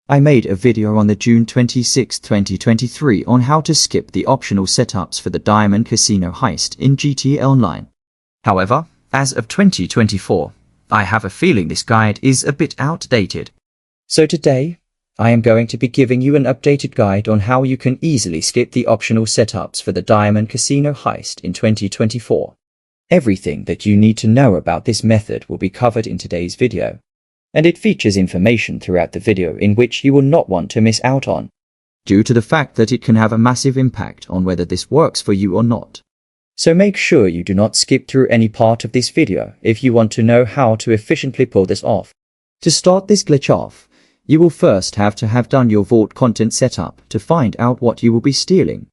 I made a video on the June 26, 2023 on how to skip the optional setups for the Diamond Casino Heist in GTA Online. However, as of 2024, I have a feeling this guide is a bit outdated. So today, I am going to be giving you an updated guide on how you can easily skip the optional setups for the Diamond Casino Heist in 2024. Everything that you need to know about this method will be covered in today's video, and it features information throughout the video in which you will not want to miss out on, due to the fact that it can have a massive impact on whether this works for you or not. So make sure you do not skip through any part of this video if you want to know how to efficiently pull this off. To start this glitch off, you will first have to have done your vault content setup to find out what you will be stealing.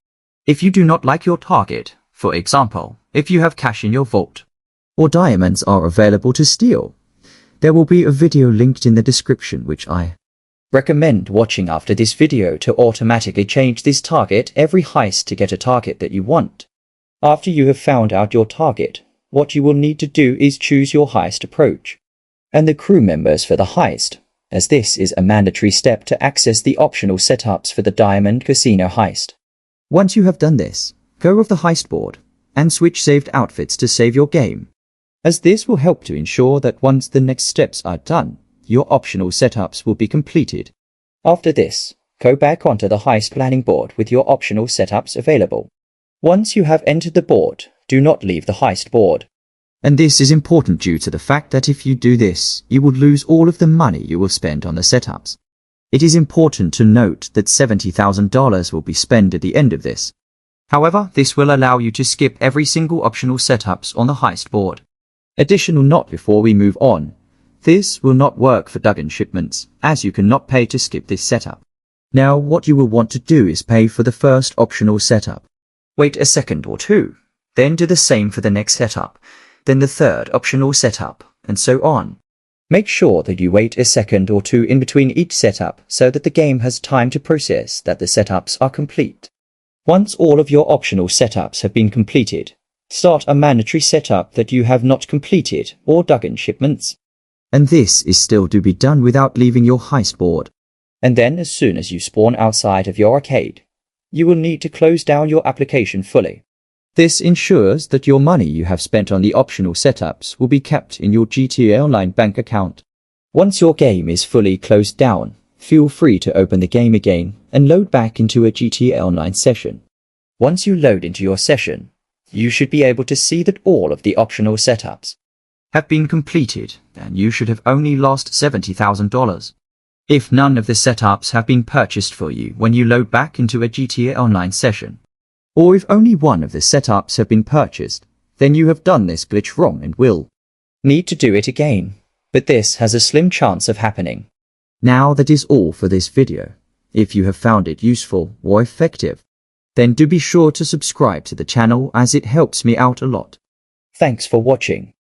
If you do not like your target, for example, if you have cash in your vault, or diamonds are available to steal, there will be a video linked in the description which I recommend watching after this video to automatically change this target every heist to get a target that you want. After you have found out your target, what you will need to do is choose your heist approach and the crew members for the heist, as this is a mandatory step to access the optional setups for the Diamond Casino Heist. Once you have done this, go off the heist board and switch saved outfits to save your game, as this will help to ensure that once the next steps are done, your optional setups will be completed. After this, go back onto the heist planning board with your optional setups available. Once you have entered the board, do not leave the heist board. And this is important due to the fact that if you do this, you will lose all of the money you will spend on the setups. It is important to note that $70,000 will be spent at the end of this. However, this will allow you to skip every single optional setups on the heist board. Additional note before we move on, this will not work for Duggan shipments, as you cannot pay to skip this setup. Now what you will want to do is pay for the first optional setup. Wait a second or two, then do the same for the next setup, then the third optional setup, and so on. Make sure that you wait a second or two in between each setup so that the game has time to process that the setups are complete. Once all of your optional setups have been completed, start a mandatory setup that you have not completed or Duggan shipments. And this is still to be done without leaving your heist board. And then as soon as you spawn outside of your arcade, you will need to close down your application fully. This ensures that your money you have spent on the optional setups will be kept in your GTA Online bank account. Once your game is fully closed down, feel free to open the game again and load back into a GTA Online session. Once you load into your session, you should be able to see that all of the optional setups have been completed and you should have only lost $70,000. If none of the setups have been purchased for you when you load back into a GTA Online session, or if only one of the setups have been purchased, then you have done this glitch wrong and will need to do it again, but this has a slim chance of happening. Now that is all for this video. If you have found it useful or effective, then do be sure to subscribe to the channel as it helps me out a lot. Thanks for watching.